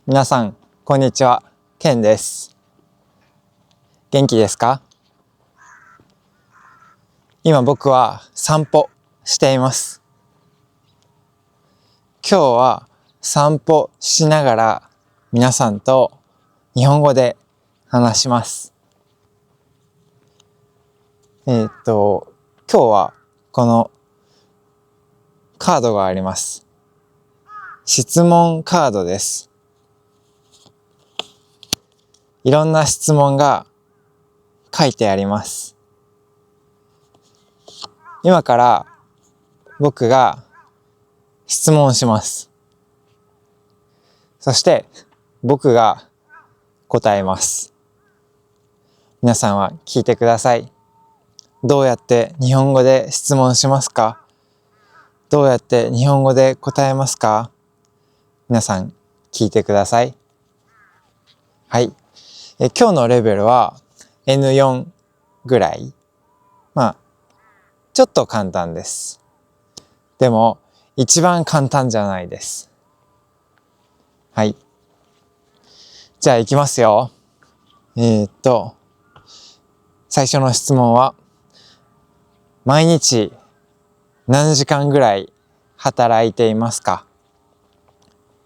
皆さん、こんにちは。ケンです。元気ですか？今僕は散歩しています。今日は散歩しながら皆さんと日本語で話します。今日はこのカードがあります。質問カードです。いろんな質問が書いてあります。今から僕が質問します。そして僕が答えます。皆さんは聞いてください。どうやって日本語で質問しますか？どうやって日本語で答えますか？皆さん聞いてください。はい。今日のレベルは N4 ぐらい。ちょっと簡単です。でも、一番簡単じゃないです。はい。じゃあ行きますよ。最初の質問は、毎日何時間ぐらい働いていますか？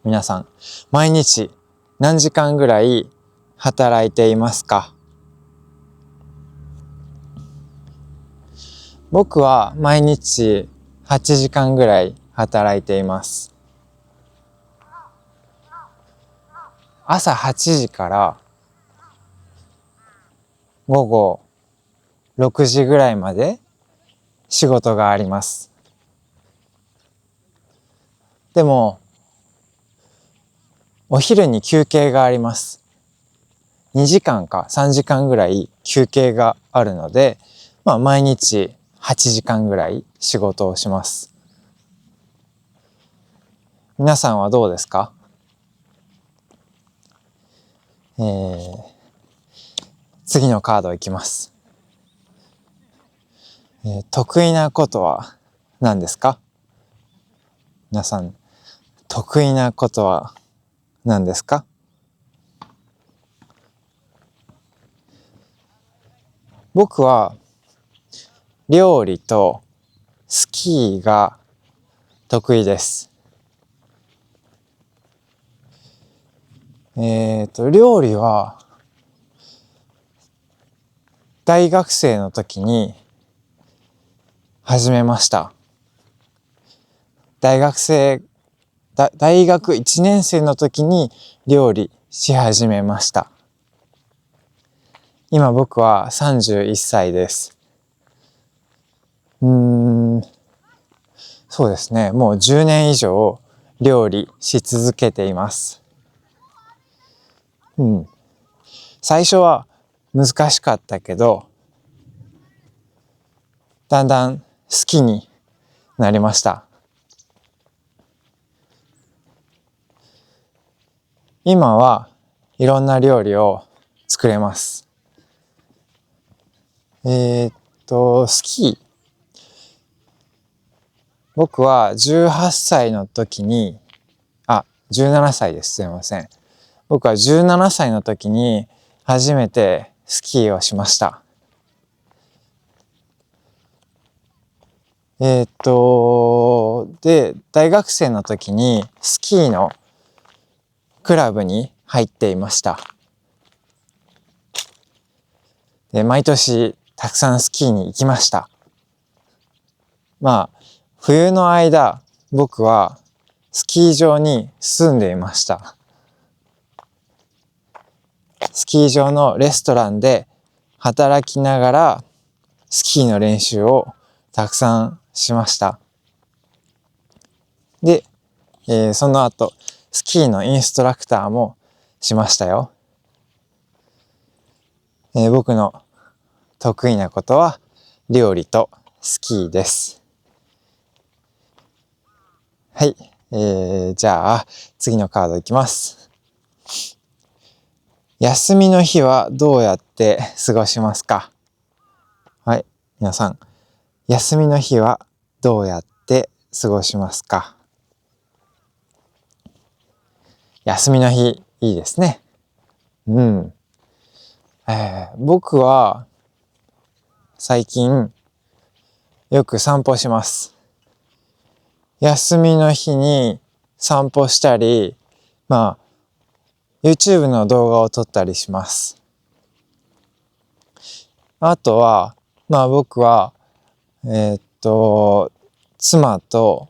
皆さん、毎日何時間ぐらい働いていますか？僕は毎日8時間ぐらい働いています。朝8時から午後6時ぐらいまで仕事があります。でも、お昼に休憩があります。2時間か3時間ぐらい休憩があるので、毎日8時間ぐらい仕事をします。皆さんはどうですか？次のカードいきます。得意なことは何ですか？皆さん、得意なことは何ですか？僕は料理とスキーが得意です。料理は大学生の時に始めました。大学1年生の時に料理し始めました。今僕は31歳です。そうですね。もう10年以上料理し続けています。最初は難しかったけど、だんだん好きになりました。今はいろんな料理を作れます。スキー。僕は18歳の時に、17歳です。すいません。僕は17歳の時に初めてスキーをしました。で、大学生の時にスキーのクラブに入っていました。で、毎年たくさんスキーに行きました。冬の間、僕はスキー場に住んでいました。スキー場のレストランで働きながらスキーの練習をたくさんしました。で、その後、スキーのインストラクターもしましたよ。僕の得意なことは料理とスキーです。はい。じゃあ、次のカードいきます。休みの日はどうやって過ごしますか？はい。皆さん、休みの日はどうやって過ごしますか？休みの日、いいですね。うん。僕は最近よく散歩します。休みの日に散歩したり、YouTube の動画を撮ったりします。あとは、僕は、妻と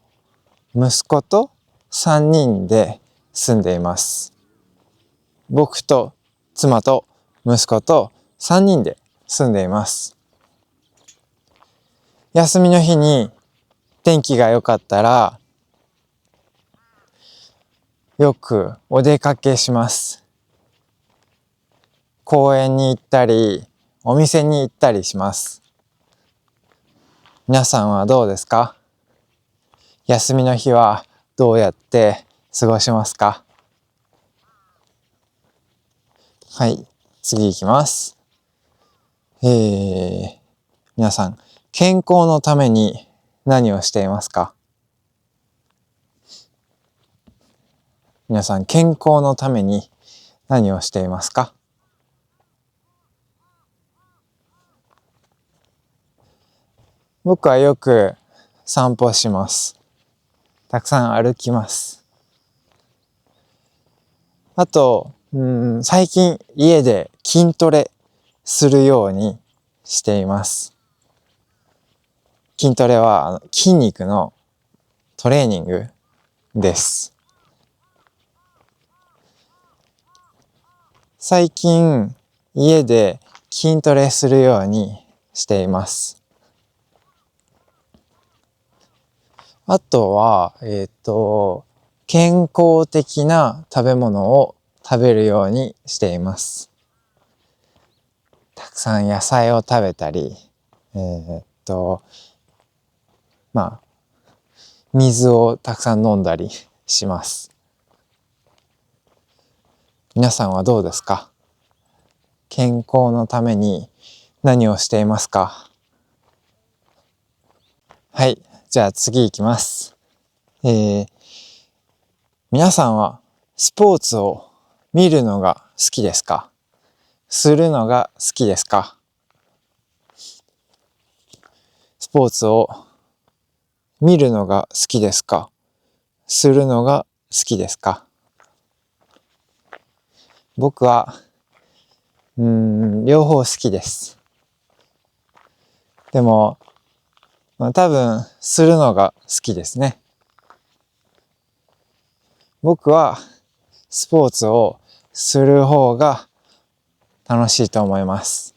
息子と3人で住んでいます。僕と妻と息子と3人で住んでいます。休みの日に天気が良かったら、よくお出かけします。公園に行ったり、お店に行ったりします。皆さんはどうですか？休みの日はどうやって過ごしますか？はい、次行きます。皆さん、健康のために何をしていますか？皆さん、健康のために何をしていますか？僕はよく散歩します。たくさん歩きます。あと、最近家で筋トレするようにしています。筋トレは筋肉のトレーニングです。最近家で筋トレするようにしています。あとは、健康的な食べ物を食べるようにしています。たくさん野菜を食べたり、水をたくさん飲んだりします。皆さんはどうですか？健康のために何をしていますか？はい、じゃあ次行きます。皆さんはスポーツを見るのが好きですか？するのが好きですか？スポーツを見るのが好きですか？するのが好きですか？僕は、両方好きです。でも、多分、するのが好きですね。僕は、スポーツをする方が楽しいと思います。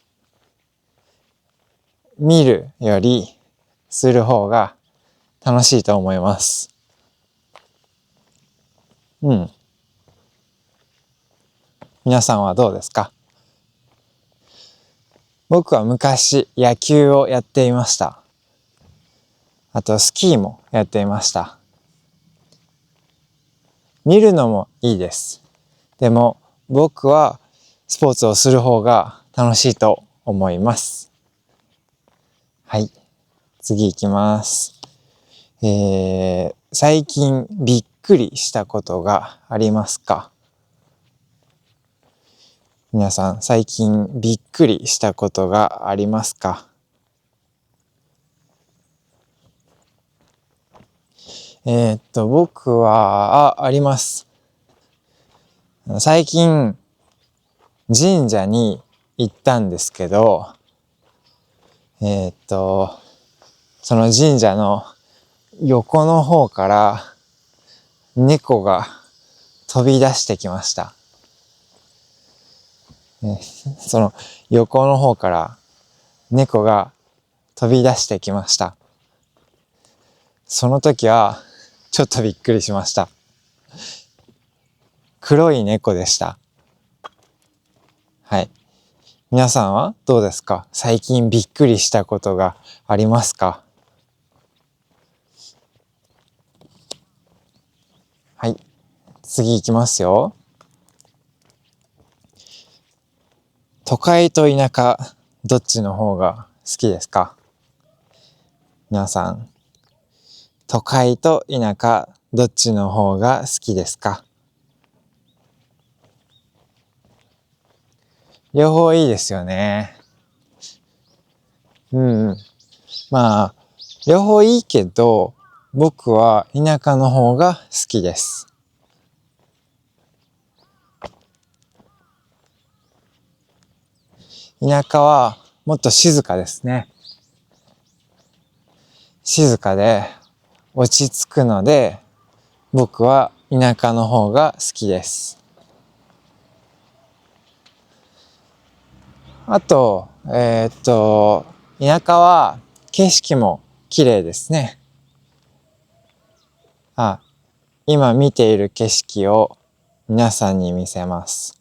見るより、する方が楽しいと思います。皆さんはどうですか？僕は昔野球をやっていました。あとスキーもやっていました。見るのもいいです。でも僕はスポーツをする方が楽しいと思います。はい。次行きます。最近びっくりしたことがありますか？皆さん最近びっくりしたことがありますか？僕は、あります。最近神社に行ったんですけど、その神社の横の方から猫が飛び出してきました。その横の方から猫が飛び出してきました。その時はちょっとびっくりしました。黒い猫でした。はい。皆さんはどうですか？最近びっくりしたことがありますか？はい。次行きますよ。都会と田舎、どっちの方が好きですか？皆さん、都会と田舎、どっちの方が好きですか？両方いいですよね。うんうん。まあ、両方いいけど、僕は田舎の方が好きです。田舎はもっと静かですね。静かで落ち着くので、僕は田舎の方が好きです。あと、田舎は景色も綺麗ですね。今見ている景色を皆さんに見せます。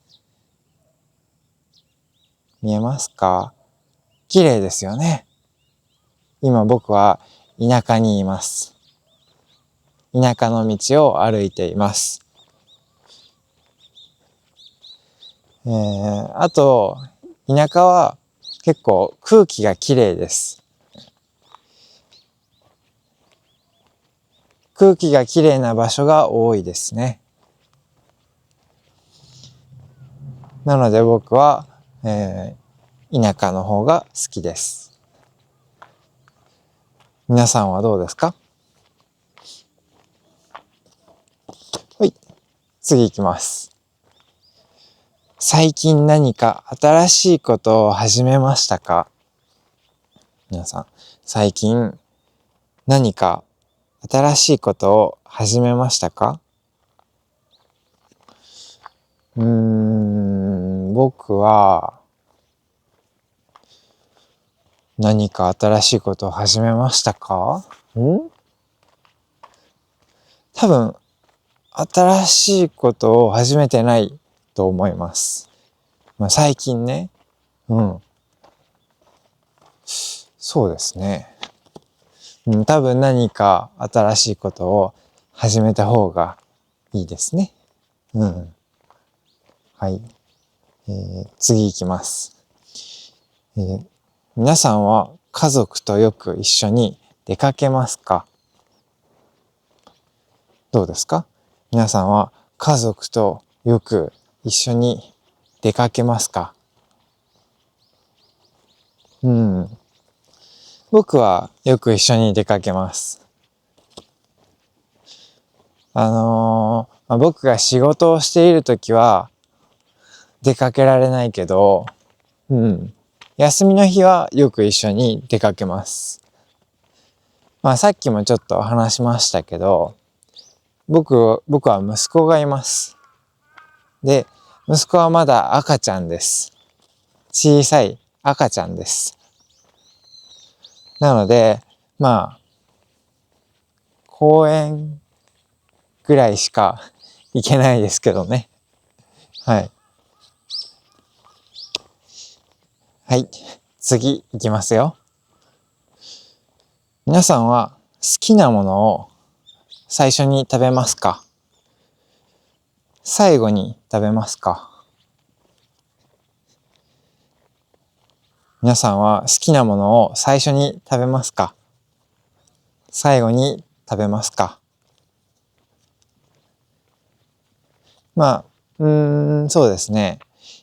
見えますか？綺麗ですよね。今僕は田舎にいます。田舎の道を歩いています。あと、田舎は結構空気が綺麗です。空気が綺麗な場所が多いですね。なので僕は、田舎の方が好きです。皆さんはどうですか？はい、次行きます。最近何か新しいことを始めましたか？皆さん、最近何か新しいことを始めましたか？僕は何か新しいことを始めましたか？多分、新しいことを始めてないと思います。最近ね。そうですね。多分何か新しいことを始めた方がいいですね。はい。次行きます。皆さんは家族とよく一緒に出かけますか？どうですか？皆さんは家族とよく一緒に出かけますか？僕はよく一緒に出かけます。僕が仕事をしているときは出かけられないけど、休みの日はよく一緒に出かけます。さっきもちょっと話しましたけど、僕は息子がいます。で、息子はまだ赤ちゃんです。小さい赤ちゃんです。なので、公園ぐらいしか行けないですけどね。はい。はい。次行きますよ。皆さんは好きなものを最初に食べますか？最後に食べますか？皆さんは好きなものを最初に食べますか？最後に食べますか？そうですね。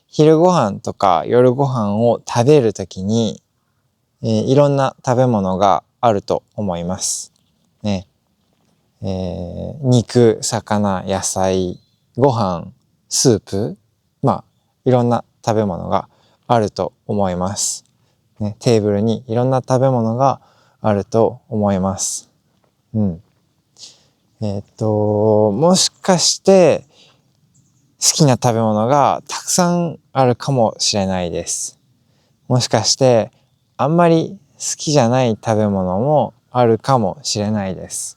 昼ご飯とか夜ご飯を食べるときに、いろんな食べ物があると思います。ね。肉、魚、野菜、ご飯、スープ、いろんな食べ物があると思います。ね、テーブルにいろんな食べ物があると思います。もしかして好きな食べ物がたくさんあるかもしれないです。もしかしてあんまり好きじゃない食べ物もあるかもしれないです。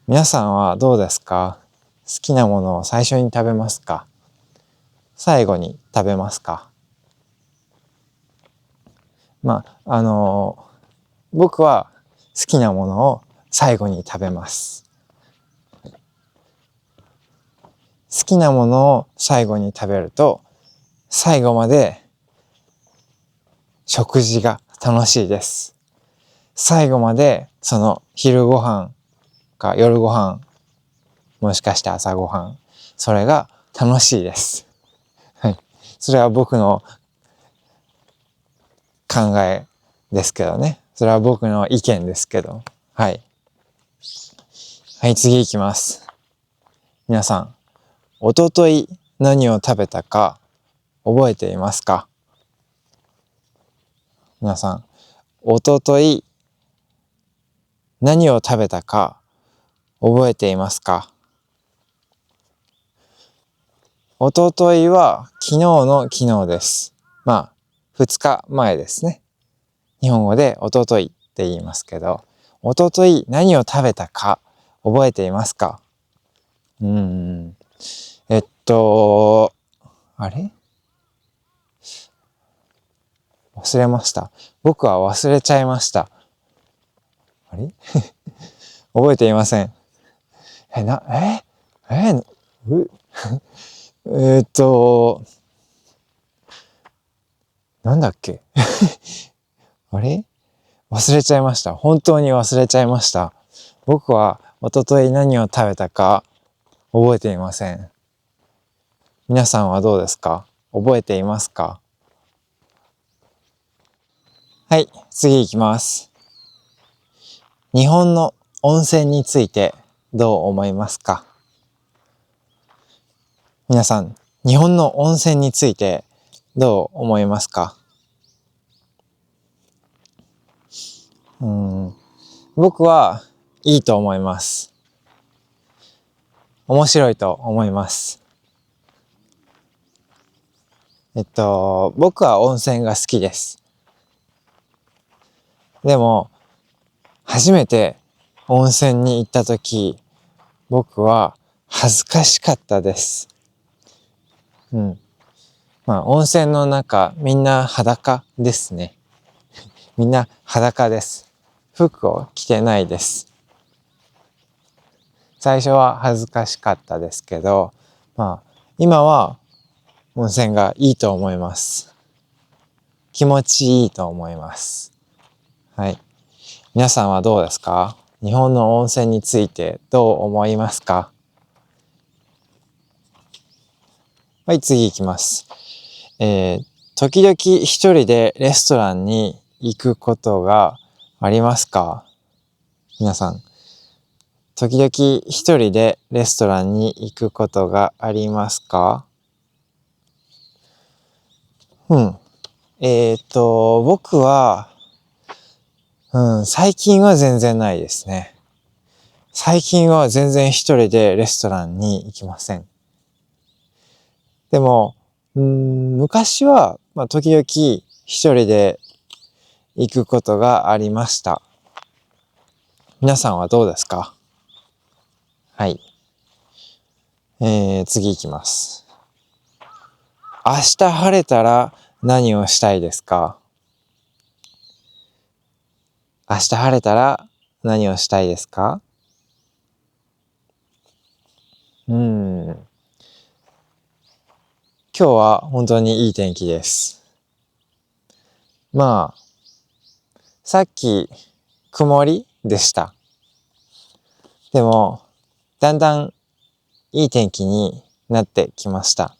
皆さんはどうですか？好きなものを最初に食べますか？最後に食べますか？僕は好きなものを最後に食べます。好きなものを最後に食べると、最後まで食事が楽しいです。最後までその昼ご飯か夜ご飯、もしかして朝ご飯、それが楽しいです。はい。それは僕の考えですけどね。それは僕の意見ですけど。はい。はい、次行きます。皆さん、おととい何を食べたか覚えていますか？皆さん、おととい何を食べたか覚えていますか？おとといは昨日の昨日です。まあ、2日前ですね。日本語でおとといって言いますけど、おととい何を食べたか覚えていますか？えっと、あれ忘れました。僕は忘れちゃいました。あれ覚えていません。え、な、ええうえーっと、なんだっけあれ忘れちゃいました。本当に忘れちゃいました。僕は一昨日何を食べたか覚えていません。皆さんはどうですか？覚えていますか？はい、次行きます。日本の温泉についてどう思いますか？皆さん、日本の温泉についてどう思いますか？僕はいいと思います。面白いと思います。僕は温泉が好きです。でも、初めて温泉に行った時、僕は恥ずかしかったです。まあ、温泉の中、みんな裸ですね。みんな裸です。服を着てないです。最初は恥ずかしかったですけど、まあ、今は温泉がいいと思います。気持ちいいと思います。はい。皆さんはどうですか？日本の温泉についてどう思いますか？はい、次行きます。時々一人でレストランに行くことがありますか？皆さん、時々一人でレストランに行くことがありますか？うん。僕は、最近は全然ないですね。最近は全然一人でレストランに行きません。でも、昔は、時々一人で行くことがありました。皆さんはどうですか？はい。次行きます。明日晴れたら何をしたいですか？明日晴れたら何をしたいですか？今日は本当にいい天気です。まあ、さっき曇りでした。でも、だんだんいい天気になってきました。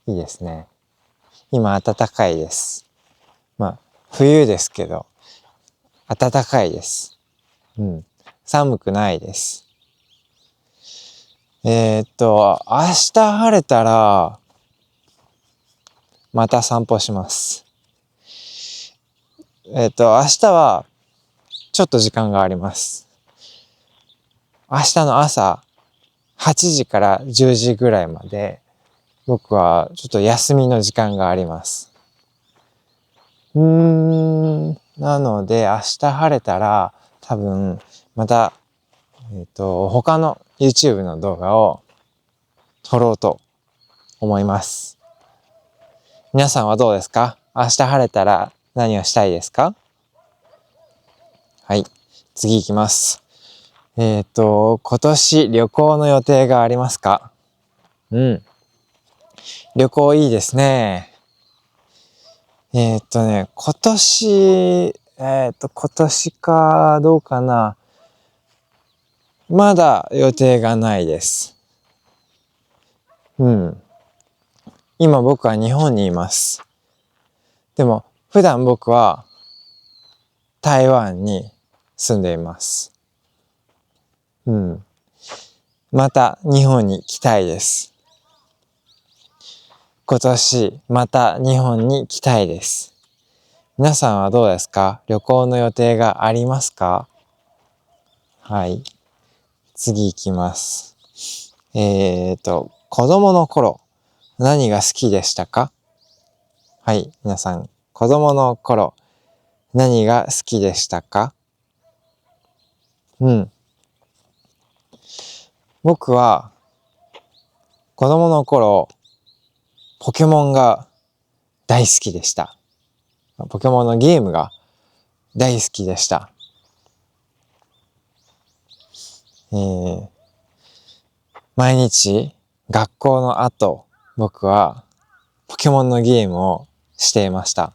いいですね。今暖かいです。冬ですけど、暖かいです。寒くないです。明日晴れたら、また散歩します。明日は、ちょっと時間があります。明日の朝、8時から10時ぐらいまで、僕はちょっと休みの時間があります。なので、明日晴れたら、多分、また、他の YouTube の動画を撮ろうと思います。皆さんはどうですか？明日晴れたら何をしたいですか？はい。次行きます。今年旅行の予定がありますか？旅行いいですね。今年かどうかな。まだ予定がないです。うん。今僕は日本にいます。でも普段僕は台湾に住んでいます。うん。また日本に来たいです。今年また日本に来たいです。皆さんはどうですか？旅行の予定がありますか？はい。次行きます。子供の頃、何が好きでしたか？はい。皆さん、子供の頃、何が好きでしたか？うん。僕は、子供の頃、ポケモンが大好きでした。ポケモンのゲームが大好きでした。毎日、学校の後、僕は、ポケモンのゲームをしていました。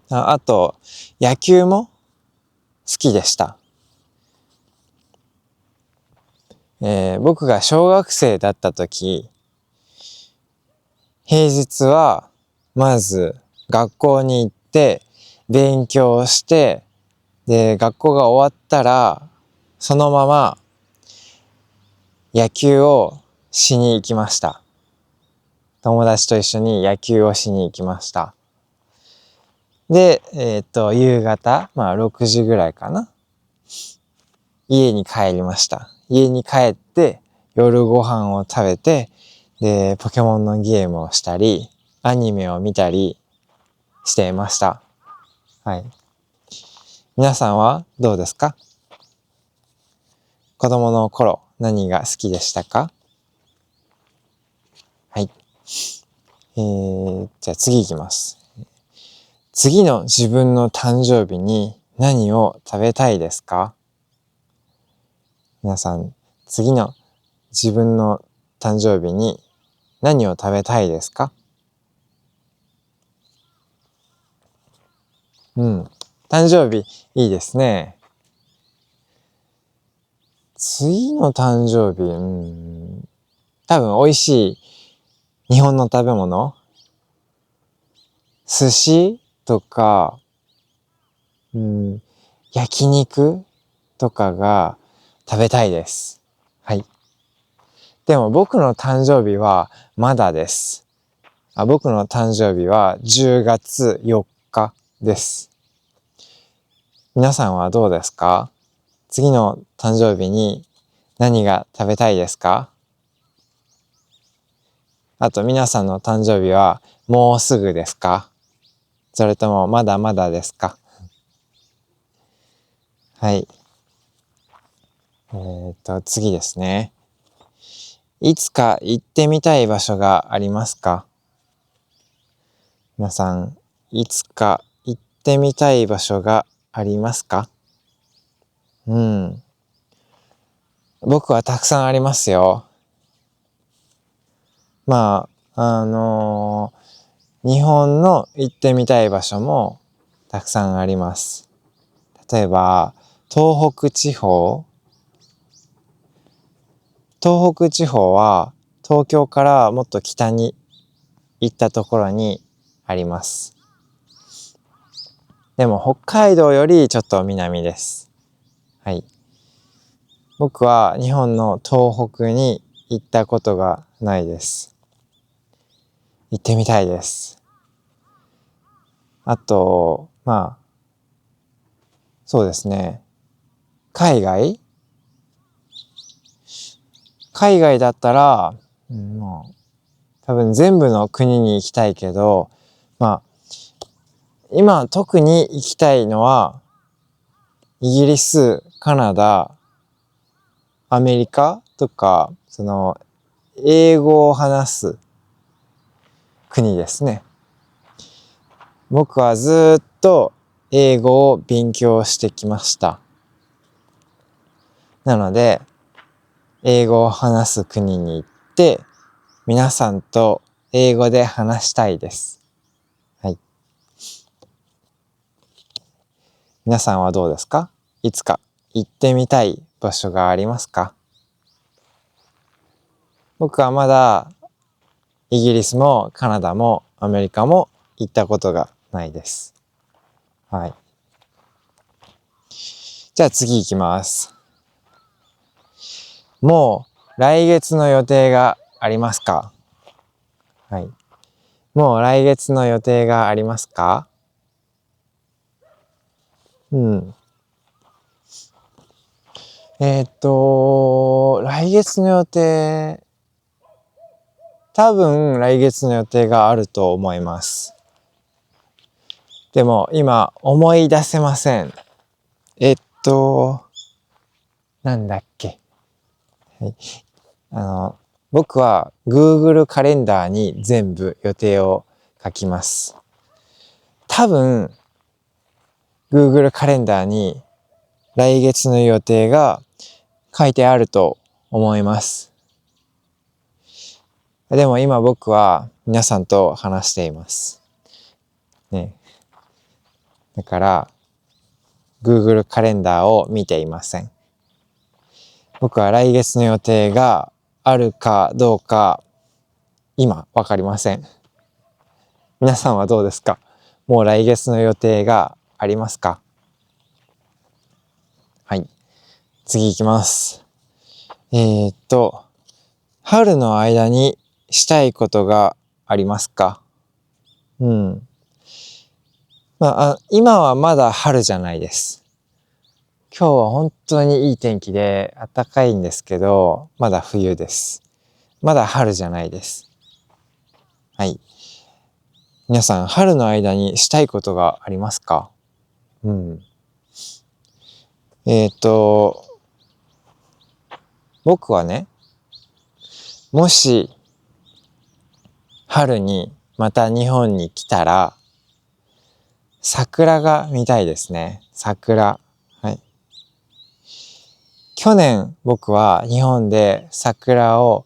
あと、野球も好きでした。僕が小学生だった時、平日はまず学校に行って勉強して、で、学校が終わったらそのまま野球をしに行きました。友達と一緒に野球をしに行きました。で、夕方、6時ぐらいかな。家に帰りました。家に帰って夜ご飯を食べて、で、ポケモンのゲームをしたり、アニメを見たりしていました。はい。皆さんはどうですか？子供の頃、何が好きでしたか？はい。じゃあ次行きます。次の自分の誕生日に何を食べたいですか？皆さん、次の自分の誕生日に何を食べたいですか？うん。誕生日、いいですね。次の誕生日、多分美味しい日本の食べ物、寿司とか、焼肉とかが食べたいです。はい。でも僕の誕生日はまだです。僕の誕生日は10月4日です。皆さんはどうですか？次の誕生日に何が食べたいですか？あと皆さんの誕生日はもうすぐですか？それともまだまだですか？はい。次ですね。いつか行ってみたい場所がありますか？皆さん、いつか行ってみたい場所がありますか？うん。僕はたくさんありますよ。まあ、日本の行ってみたい場所もたくさんあります。例えば、東北地方。東北地方は東京からもっと北に行ったところにあります。でも北海道よりちょっと南です。はい。僕は日本の東北に行ったことがないです。行ってみたいです。あと、そうですね。海外海外だったら、多分全部の国に行きたいけど、まあ、今特に行きたいのは、イギリス、カナダ、アメリカとか、英語を話す国ですね。僕はずっと英語を勉強してきました。なので、英語を話す国に行って、皆さんと英語で話したいです。はい。皆さんはどうですか？いつか行ってみたい場所がありますか？僕はまだイギリスもカナダもアメリカも行ったことがないです。はい。じゃあ次行きます。もう来月の予定がありますか？はい。もう来月の予定がありますか？うん。来月の予定、多分来月の予定があると思います。でも今思い出せません。えっと、なんだっけ。はい、僕は Google カレンダーに全部予定を書きます。多分 Google カレンダーに来月の予定が書いてあると思います。でも今僕は皆さんと話しています。ね。だから Google カレンダーを見ていません。僕は来月の予定があるかどうか今わかりません。皆さんはどうですか？もう来月の予定がありますか？はい。次行きます。春の間にしたいことがありますか？うん。今はまだ春じゃないです。今日は本当にいい天気で暖かいんですけど、まだ冬です。まだ春じゃないです。はい。皆さん、春の間にしたいことがありますか？うん。僕はね、もし春にまた日本に来たら、桜が見たいですね。桜。はい。去年僕は日本で桜を、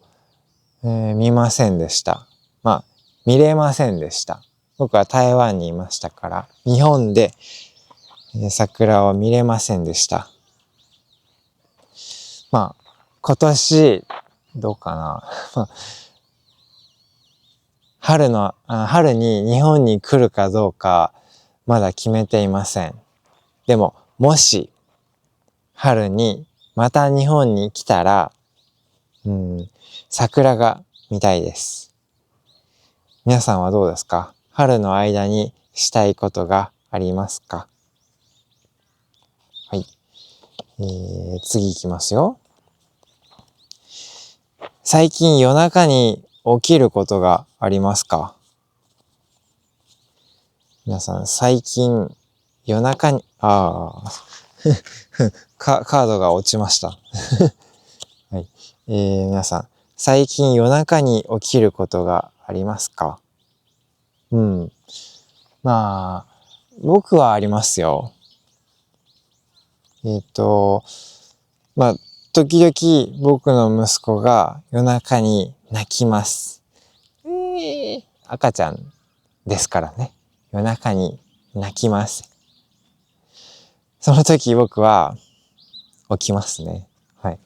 見ませんでした。見れませんでした。僕は台湾にいましたから、日本で桜を見れませんでした。今年、どうかな。春に日本に来るかどうか、まだ決めていません。でも、もし、春にまた日本に来たら、桜が見たいです。皆さんはどうですか？春の間にしたいことがありますか？はい。次行きますよ。最近夜中に起きることがありますか？皆さん、最近夜中に、カードが落ちました。はい。皆さん、最近夜中に起きることがありますか？うん。僕はありますよ。えっと、まあ、時々僕の息子が夜中に泣きます。赤ちゃんですからね。夜中に泣きます。その時僕は起きますね。はい。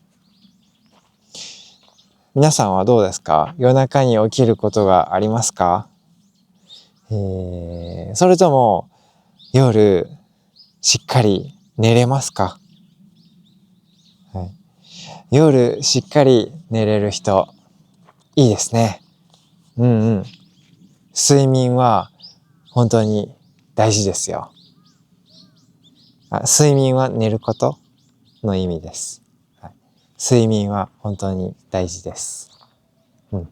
皆さんはどうですか？夜中に起きることがありますか？それとも夜しっかり寝れますか？はい。夜しっかり寝れる人、いいですね。うんうん。睡眠は本当に大事ですよ。睡眠は寝ることの意味です。はい、睡眠は本当に大事です。うん。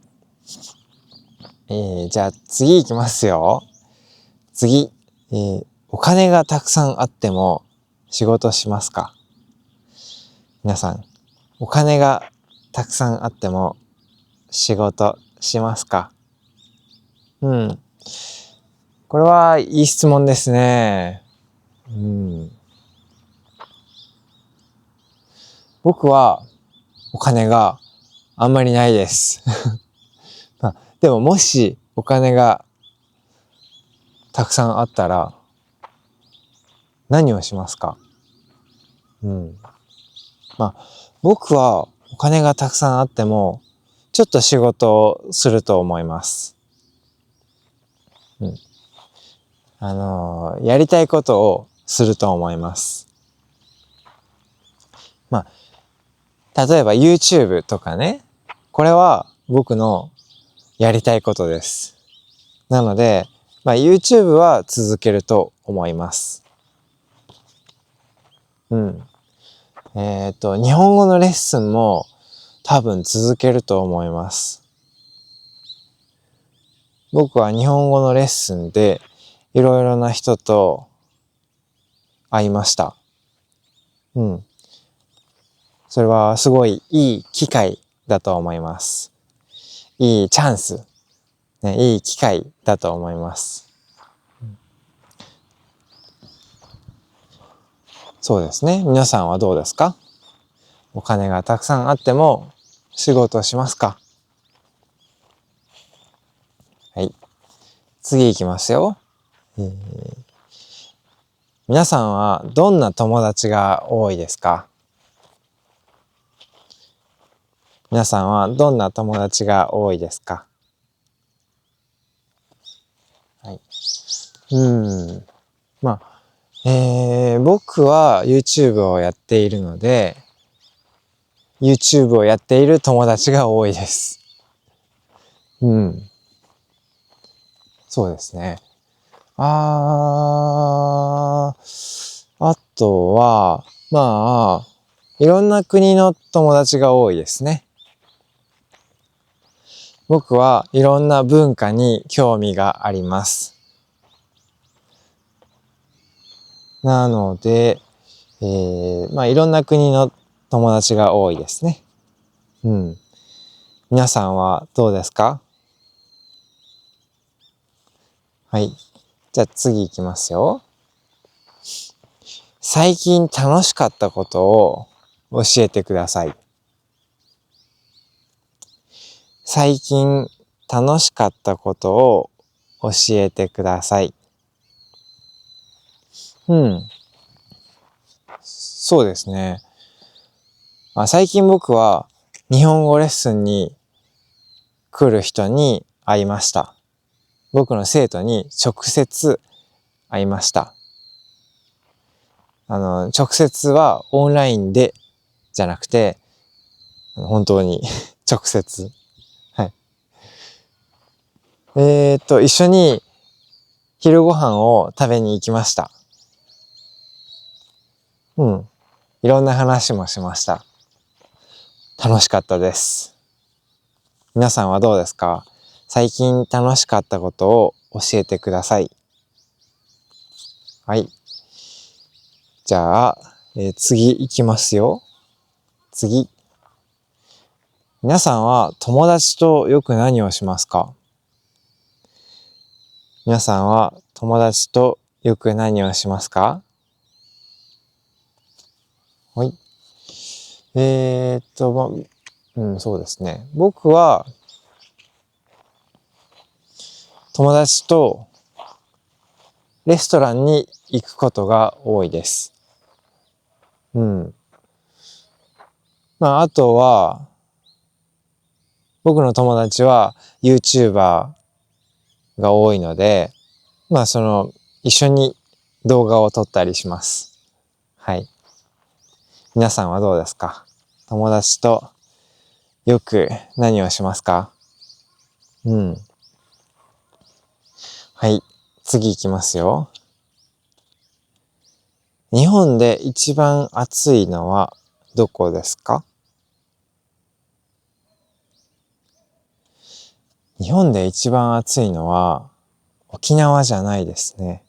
じゃあ次行きますよ。次、お金がたくさんあっても仕事しますか？皆さん、お金がたくさんあっても仕事しますか？うん。これはいい質問ですね。うん。僕はお金があんまりないです。でももしお金がたくさんあったら何をしますか？うん。僕はお金がたくさんあってもちょっと仕事をすると思います。やりたいことをすると思います。例えば YouTube とかね、これは僕のやりたいことです。なので、YouTube は続けると思います。日本語のレッスンも多分続けると思います。僕は日本語のレッスンでいろいろな人と会いました。それはすごいいい機会だと思います。いいチャンス、いい機会だと思います。そうですね。皆さんはどうですか？お金がたくさんあっても仕事しますか？はい。次行きますよ。皆さんはどんな友達が多いですか？皆さんはどんな友達が多いですか？はい。僕は YouTube をやっているので、YouTube をやっている友達が多いです。そうですね。あとは、いろんな国の友達が多いですね。僕はいろんな文化に興味があります。なので、いろんな国の友達が多いですね。皆さんはどうですか？はい。じゃあ次行きますよ。最近楽しかったことを教えてください。最近楽しかったことを教えてください。そうですね。最近僕は日本語レッスンに来る人に会いました。僕の生徒に直接会いました。直接はオンラインでじゃなくて、本当に直接。はい。一緒に昼ご飯を食べに行きました。いろんな話もしました。楽しかったです。皆さんはどうですか？最近楽しかったことを教えてください。はい。じゃあ、次行きますよ。次。皆さんは友達とよく何をしますか？皆さんは友達とよく何をしますか？はい。そうですね。僕は友達とレストランに行くことが多いです。あとは、僕の友達は YouTuber が多いので、一緒に動画を撮ったりします。はい。皆さんはどうですか？友達とよく何をしますか？はい。次行きますよ。日本で一番暑いのはどこですか？日本で一番暑いのは沖縄じゃないですね。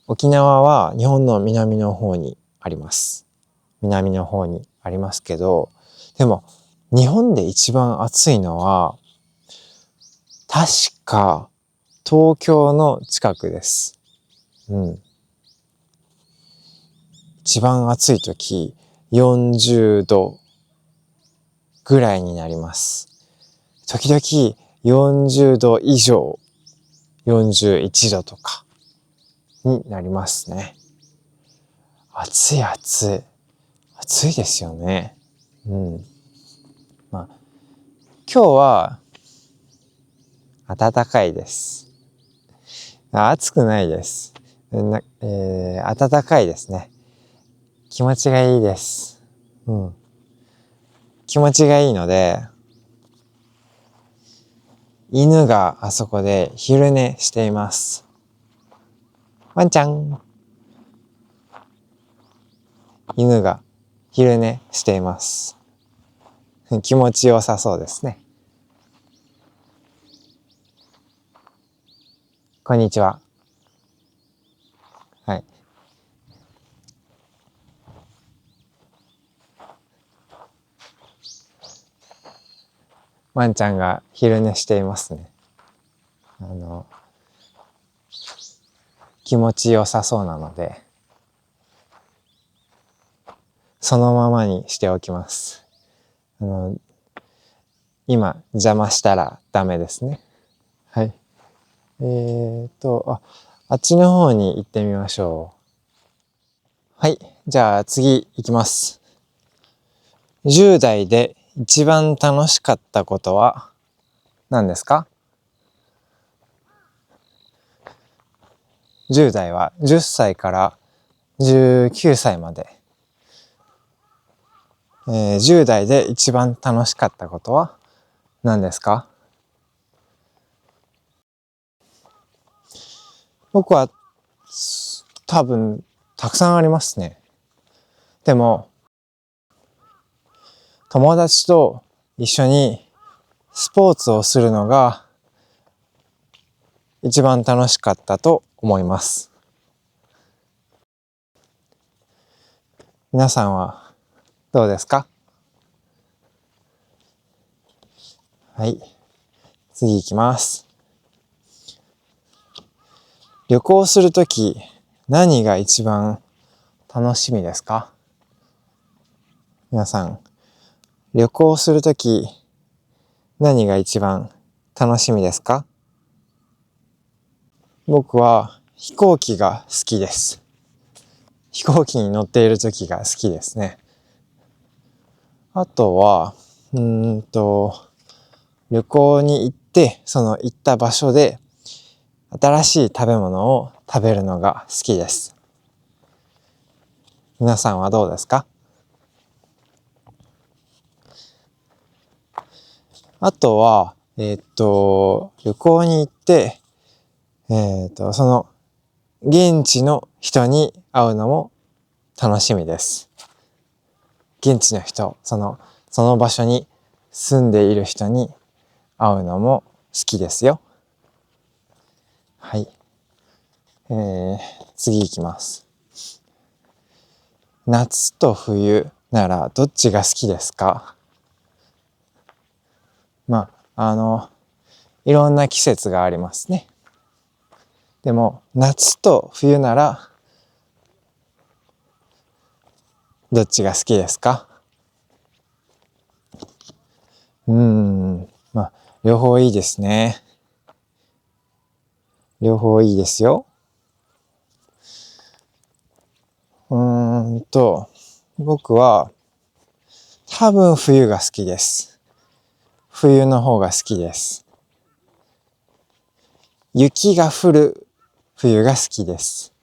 沖縄は日本の南の方にあります。南の方にありますけど、でも日本で一番暑いのは確か東京の近くです。一番暑い時40度ぐらいになります。時々40度以上、41度とかになりますね。暑い暑い。暑いですよね。今日は暖かいです。暑くないです。暖かいですね。気持ちがいいです。気持ちがいいので、犬があそこで昼寝しています。ワンちゃん。犬が昼寝しています。気持ちよさそうですね。こんにちは。はい。ワンちゃんが昼寝していますね。気持ちよさそうなので、そのままにしておきます。今邪魔したらダメですね。はい。あっちの方に行ってみましょう。はい。じゃあ次行きます。10代で一番楽しかったことは何ですか？10代は10歳から19歳まで。10代で一番楽しかったことは何ですか？僕は多分たくさんありますね。でも友達と一緒にスポーツをするのが一番楽しかったと思います。皆さんはどうですか？はい。次行きます。旅行するとき何が一番楽しみですか？皆さん、旅行するとき何が一番楽しみですか？僕は飛行機が好きです。飛行機に乗っているときが好きですね。あとは、旅行に行って、その行った場所で新しい食べ物を食べるのが好きです。皆さんはどうですか？あとは、旅行に行って、その現地の人に会うのも楽しみです。現地の人、その場所に住んでいる人に会うのも好きですよ。はい。次行きます。夏と冬ならどっちが好きですか？いろんな季節がありますね。でも、夏と冬ならどっちが好きですか？両方いいですね。両方いいですよ。僕は多分冬が好きです。冬の方が好きです。雪が降る冬が好きです。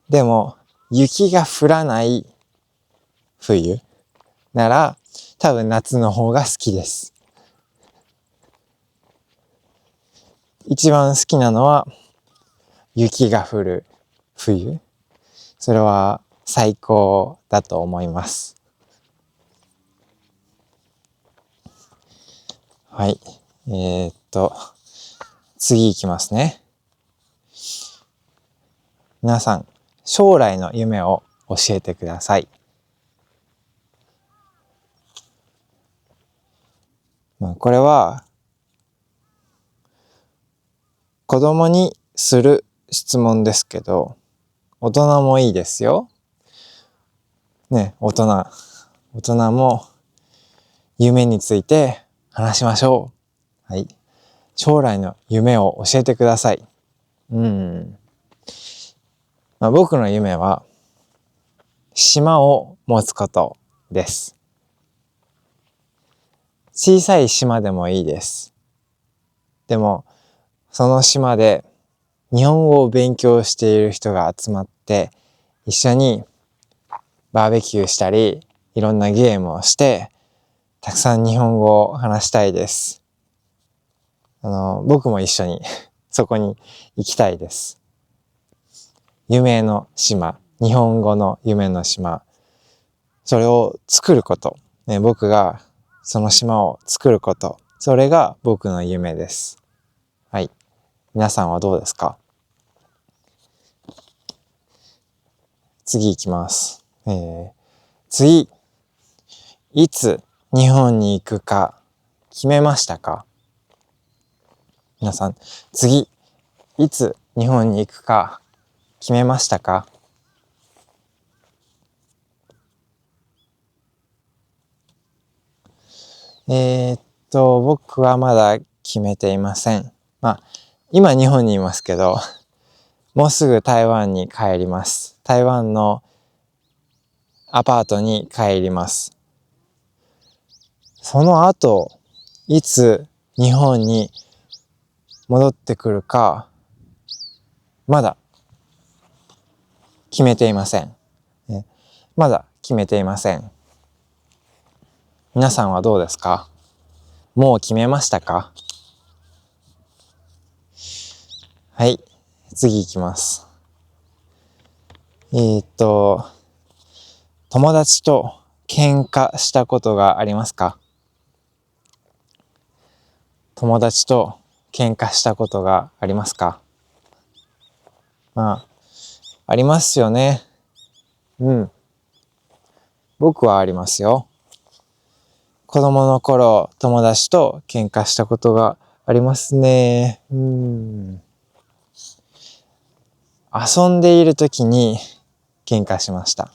でも、雪が降らない冬なら多分夏の方が好きです。一番好きなのは雪が降る冬。それは最高だと思います。はい。次いきますね。皆さん、将来の夢を教えてください。これは、子供にする質問ですけど、大人もいいですよ。ね、大人も夢について話しましょう。はい。将来の夢を教えてください。僕の夢は島を持つことです。小さい島でもいいです。でも、その島で日本語を勉強している人が集まって、一緒にバーベキューしたり、いろんなゲームをして、たくさん日本語を話したいです。僕も一緒にそこに行きたいです。夢の島、日本語の夢の島、それを作ること、ね、僕がその島を作ること、それが僕の夢です。はい。皆さんはどうですか？次行きます。次、いつ日本に行くか決めましたか？皆さん、次、いつ日本に行くか決めましたか？僕はまだ決めていません。今日本にいますけど、もうすぐ台湾に帰ります。台湾のアパートに帰ります。その後、いつ日本に戻ってくるか、まだ決めていません。まだ決めていません。皆さんはどうですか？もう決めましたか？はい、次行きます。友達と喧嘩したことがありますか？友達と喧嘩したことがありますか？ありますよね。うん。僕はありますよ。子供の頃、友達と喧嘩したことがありますね。遊んでいる時に喧嘩しました。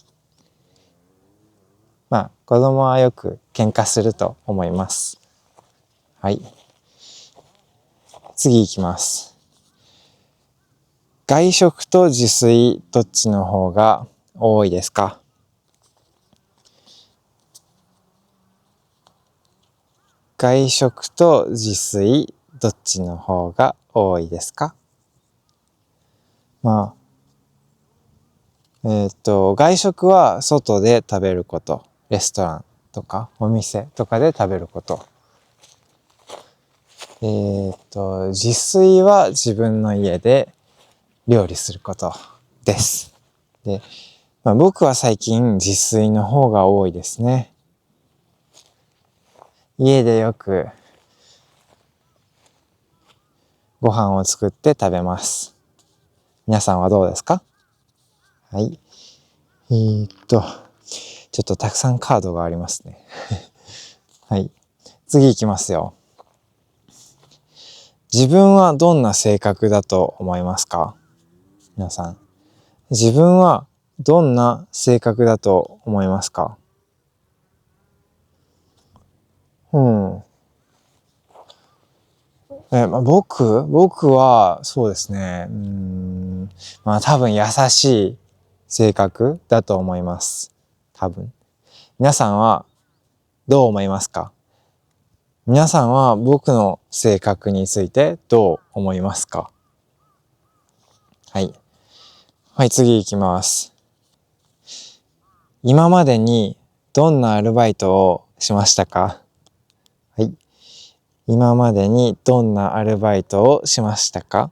子供はよく喧嘩すると思います。はい。次行きます。外食と自炊、どっちの方が多いですか？外食と自炊、どっちの方が多いですか？外食は外で食べること。レストランとかお店とかで食べること。自炊は自分の家で料理することです。で、僕は最近自炊の方が多いですね。家でよくご飯を作って食べます。皆さんはどうですか？はい。ちょっとたくさんカードがありますね。はい。次行きますよ。自分はどんな性格だと思いますか？皆さん。自分はどんな性格だと思いますか？うん。僕は、そうですね。多分優しい性格だと思います。多分。皆さんはどう思いますか？皆さんは僕の性格についてどう思いますか？はい。はい、次行きます。今までにどんなアルバイトをしましたか？はい。今までにどんなアルバイトをしましたか？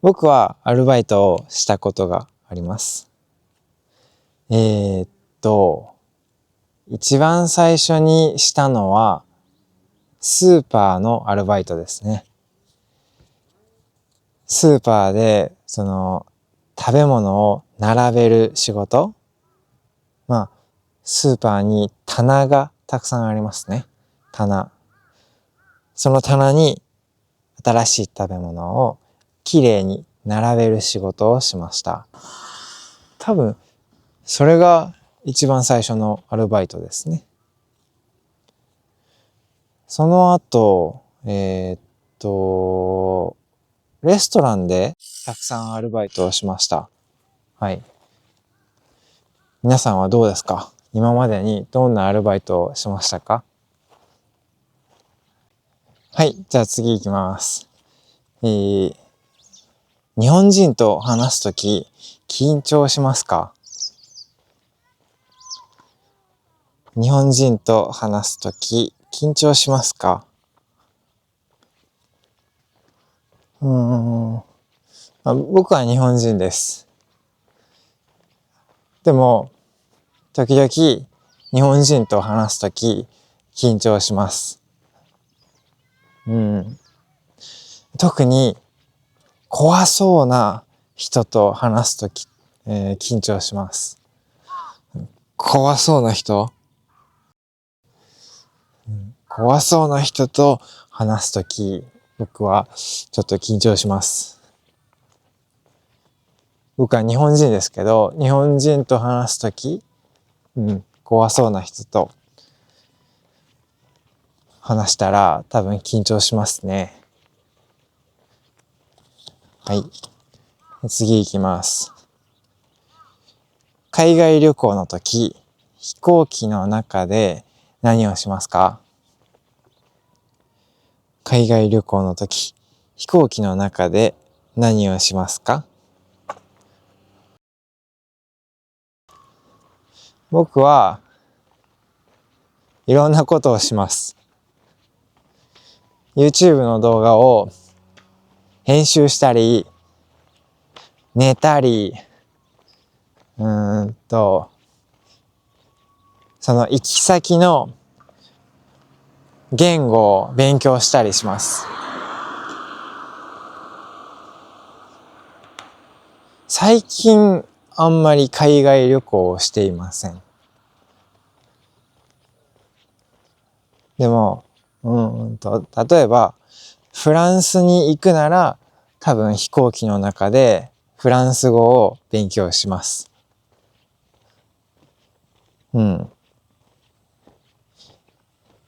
僕はアルバイトをしたことがあります。えーっと、一番最初にしたのはスーパーのアルバイトですね。スーパーで食べ物を並べる仕事。スーパーに棚がたくさんありますね。棚。その棚に新しい食べ物をきれいに並べる仕事をしました。多分、それが一番最初のアルバイトですね。その後、レストランでたくさんアルバイトをしました。はい。皆さんはどうですか？今までにどんなアルバイトをしましたか？はい、じゃあ次行きます。日本人と話すとき緊張しますか？日本人と話すとき緊張しますか？僕は日本人です。でも、時々日本人と話すとき緊張します。特に怖そうな人と話すとき、緊張します。怖そうな人、怖そうな人と話すとき、僕はちょっと緊張します。僕は日本人ですけど、日本人と話すとき、怖そうな人と話したら多分緊張しますね。はい。次行きます。海外旅行の時、飛行機の中で何をしますか？海外旅行の時、飛行機の中で何をしますか？僕はいろんなことをします。YouTube の動画を編集したり、寝たり、その行き先の言語を勉強したりします。最近あんまり海外旅行をしていません。でも、例えばフランスに行くなら多分飛行機の中でフランス語を勉強します。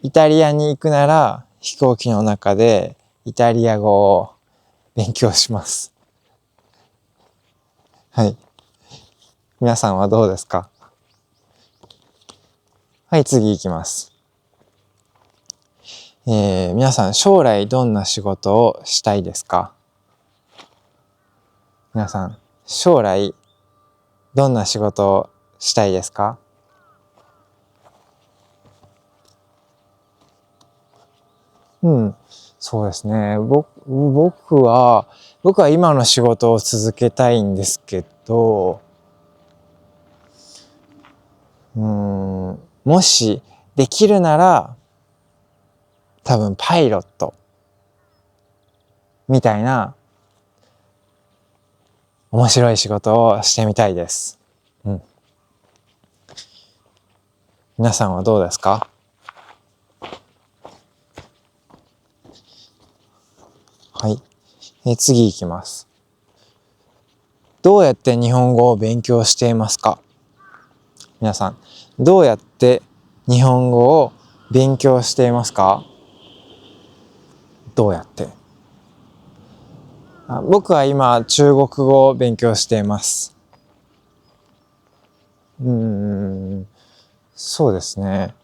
イタリアに行くなら飛行機の中でイタリア語を勉強します。はい。皆さんはどうですか？はい、次行きます。皆さん将来どんな仕事をしたいですか？皆さん将来どんな仕事をしたいですか？そうですね。僕は今の仕事を続けたいんですけど、もしできるなら多分パイロットみたいな面白い仕事をしてみたいです。皆さんはどうですか？はい。次いきます。どうやって日本語を勉強していますか？皆さん、どうやって日本語を勉強していますか？どうやって？僕は今中国語を勉強しています。そうですね。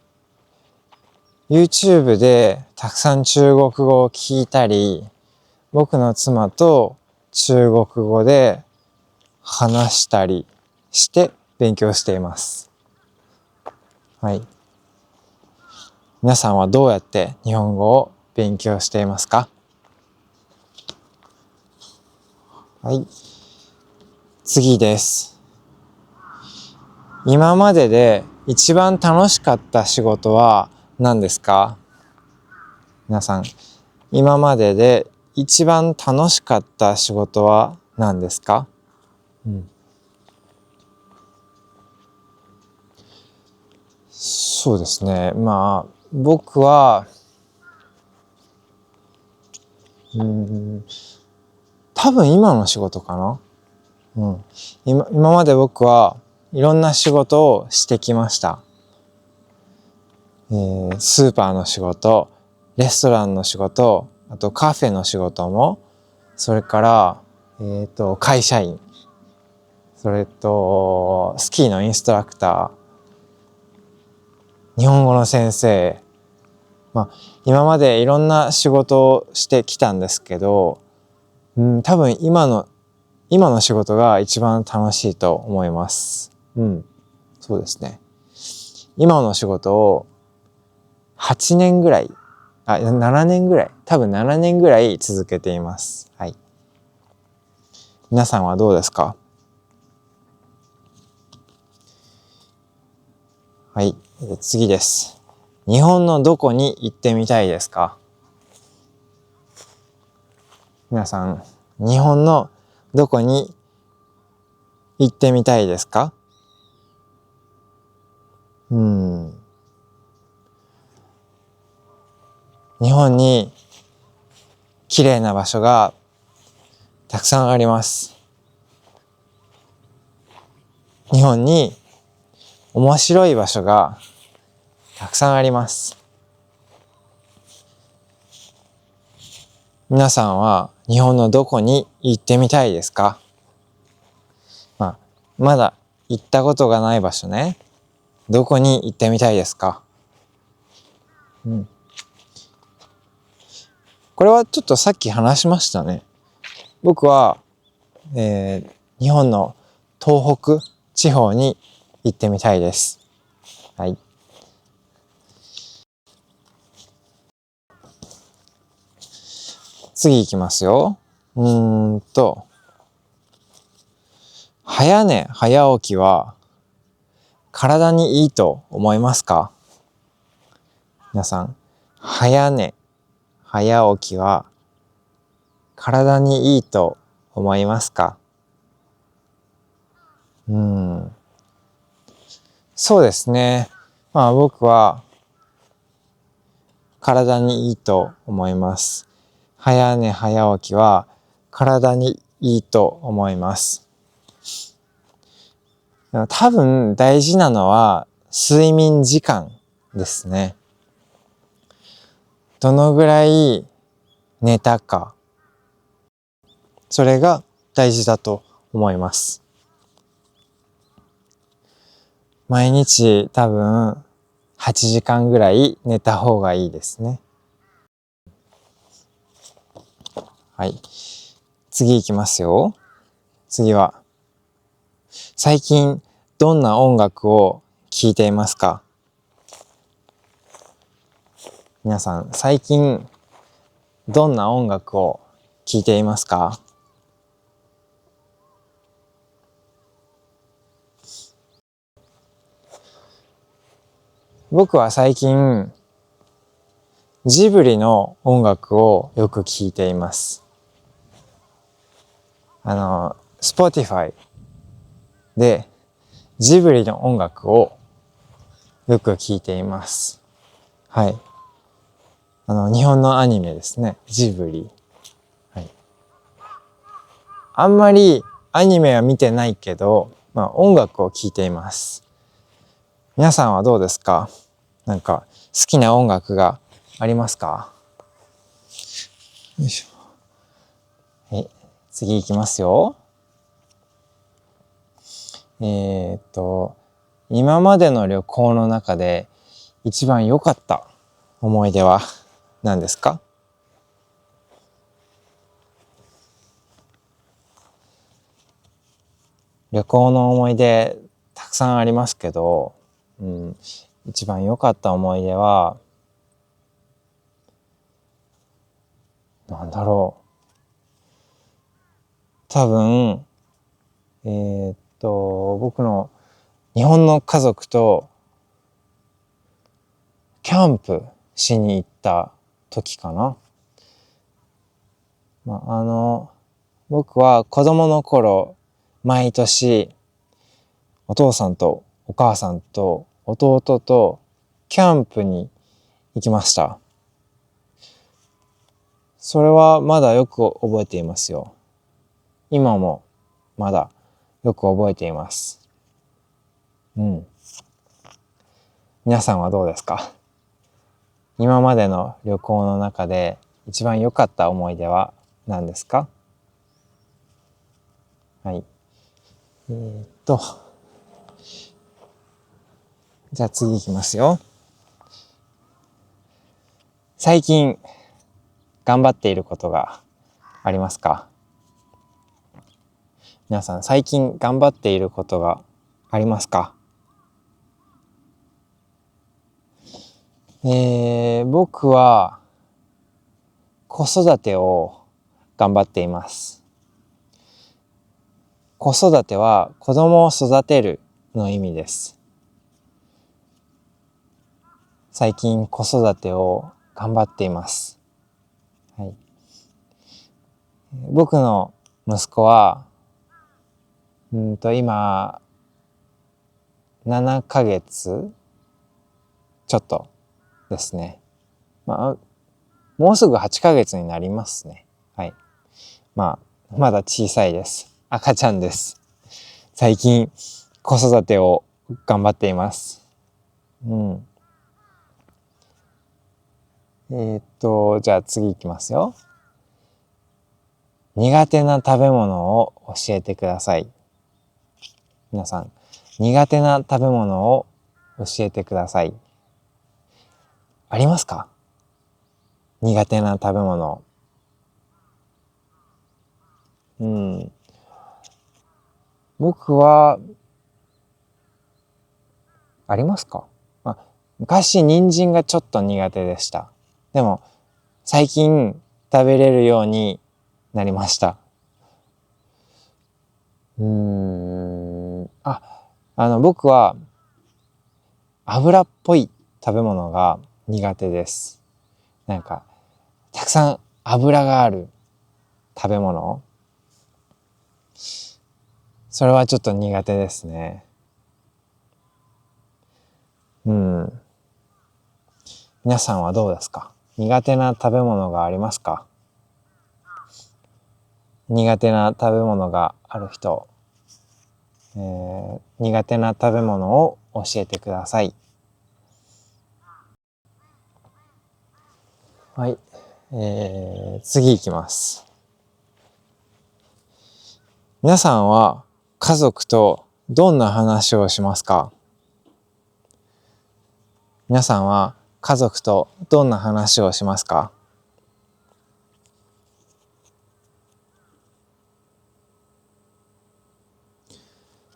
YouTube でたくさん中国語を聞いたり、僕の妻と中国語で話したりして勉強しています。はい。皆さんはどうやって日本語を勉強していますか？はい。次です。今までで一番楽しかった仕事は何ですか？皆さん、今までで一番楽しかった仕事は何ですか？そうですね。僕は、多分今の仕事かな。今まで僕はいろんな仕事をしてきました。スーパーの仕事、レストランの仕事、あとカフェの仕事も、それから、会社員、それとスキーのインストラクター、日本語の先生、今までいろんな仕事をしてきたんですけど、多分今の仕事が一番楽しいと思います。そうですね。今の仕事を8年ぐらい、7年ぐらい、多分7年ぐらい続けています。はい。皆さんはどうですか？はい。次です。日本のどこに行ってみたいですか？皆さん、日本のどこに行ってみたいですか？日本に綺麗な場所がたくさんあります。日本に面白い場所がたくさんあります。皆さんは日本のどこに行ってみたいですか？まだ行ったことがない場所ね。どこに行ってみたいですか？これはちょっとさっき話しましたね。僕は、日本の東北地方に行ってみたいです。はい。次行きますよ。早寝早起きは体にいいと思いますか？皆さん、早寝早起きは体にいいと思いますか？そうですね。僕は体にいいと思います。早寝早起きは体にいいと思います。多分大事なのは睡眠時間ですね。どのぐらい寝たか、それが大事だと思います。毎日多分8時間ぐらい寝た方がいいですね。はい。次行きますよ。次は、最近どんな音楽を聴いていますか？皆さん、最近どんな音楽を聴いていますか？僕は最近ジブリの音楽をよく聴いています。Spotify でジブリの音楽をよく聴いています。はい。日本のアニメですね。ジブリ。はい。あんまりアニメは見てないけど、音楽を聴いています。皆さんはどうですか？なんか好きな音楽がありますか？よいしょ。はい。次行きますよ。今までの旅行の中で一番良かった思い出は何ですか？旅行の思い出たくさんありますけど、一番良かった思い出は何だろう。多分、僕の日本の家族とキャンプしに行った時かな。僕は子供の頃、毎年お父さんとお母さんと弟とキャンプに行きました。それはまだよく覚えていますよ。今もまだよく覚えています。皆さんはどうですか？今までの旅行の中で一番良かった思い出は何ですか？はい。えーっと、じゃあ次いきますよ。最近頑張っていることがありますか？皆さん最近頑張っていることがありますか？僕は子育てを頑張っています。子育ては子供を育てるの意味です。最近子育てを頑張っています。はい、僕の息子は今7ヶ月ちょっとですね。もうすぐ8ヶ月になりますね。はい。まだ小さいです。赤ちゃんです。最近子育てを頑張っています。うん。じゃあ次いきますよ。苦手な食べ物を教えてください。皆さん、苦手な食べ物を教えてください。ありますか？苦手な食べ物。うん。僕は、ありますか？昔、人参がちょっと苦手でした。でも、最近食べれるようになりました。僕は油っぽい食べ物が苦手です。なんか、たくさん油がある食べ物、それはちょっと苦手ですね。うん。皆さんはどうですか？苦手な食べ物がありますか？苦手な食べ物がある人、苦手な食べ物を教えてください。はい。次いきます。皆さんは家族とどんな話をしますか？皆さんは家族とどんな話をしますか？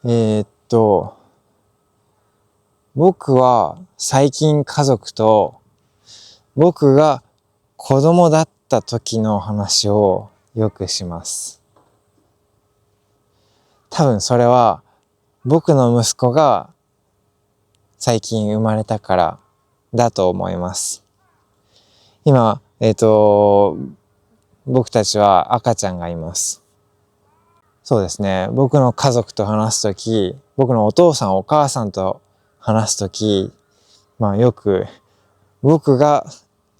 えーっと、僕は最近家族と僕が子供だった時の話をよくします。多分それは僕の息子が最近生まれたからだと思います。今、僕たちは赤ちゃんがいます。そうですね。僕の家族と話すとき、僕のお父さんお母さんと話すとき、よく僕が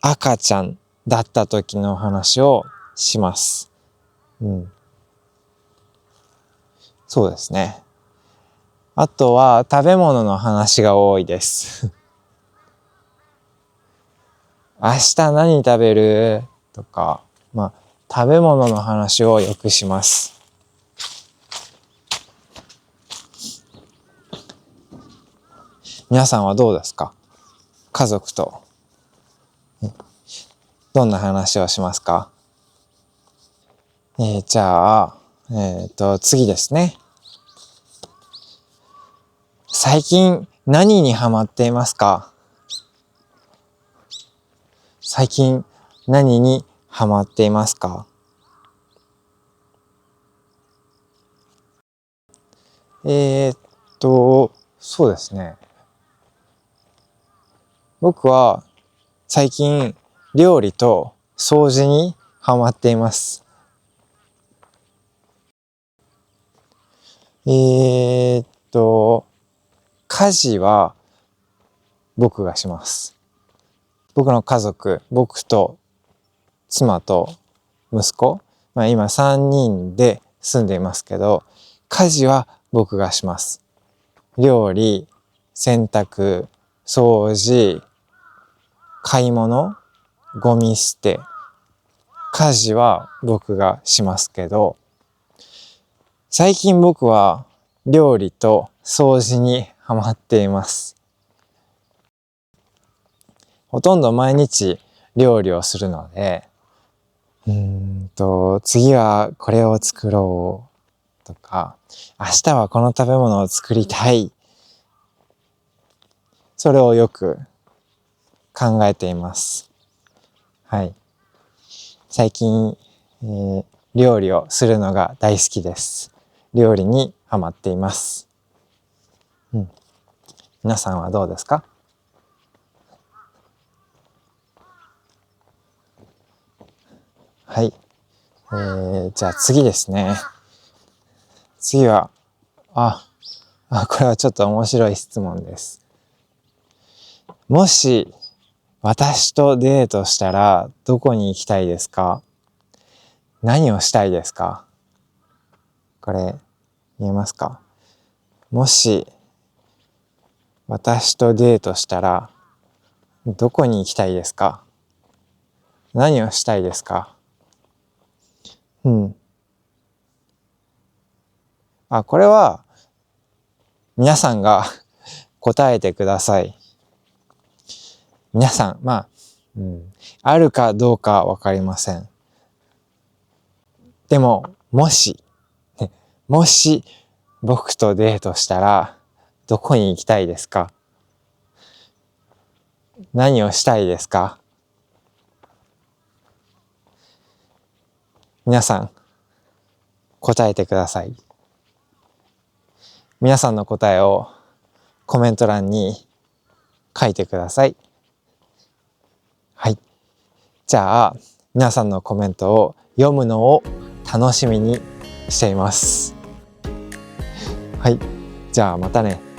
赤ちゃんだった時の話をします。うん。そうですね。あとは食べ物の話が多いです。明日何食べるとか、食べ物の話をよくします。皆さんはどうですか？家族とどんな話をしますか？じゃあ、次ですね。最近何にハマっていますか？最近何にハマっていますか？えーっそうですね。僕は最近料理と掃除にハマっています。えーっと、家事は僕がします。僕の家族、僕と妻と息子、今3人で住んでいますけど、家事は僕がします。料理、洗濯、掃除、買い物、ゴミ捨て、家事は僕がしますけど、最近僕は料理と掃除にハマっています。ほとんど毎日料理をするので、次はこれを作ろうとか、明日はこの食べ物を作りたい。それをよく考えています。はい。最近、料理をするのが大好きです。料理にハマっています。皆さんはどうですか？はい。じゃあ次ですね。次は、これはちょっと面白い質問です。もし私とデートしたらどこに行きたいですか？何をしたいですか？これ見えますか？もし私とデートしたらどこに行きたいですか？何をしたいですか？これは皆さんが答えてください。皆さん、あるかどうかわかりません。でも、もし僕とデートしたらどこに行きたいですか？何をしたいですか？皆さん、答えてください。皆さんの答えをコメント欄に書いてください。はい。じゃあ、皆さんのコメントを読むのを楽しみにしています。はい。じゃあまたね。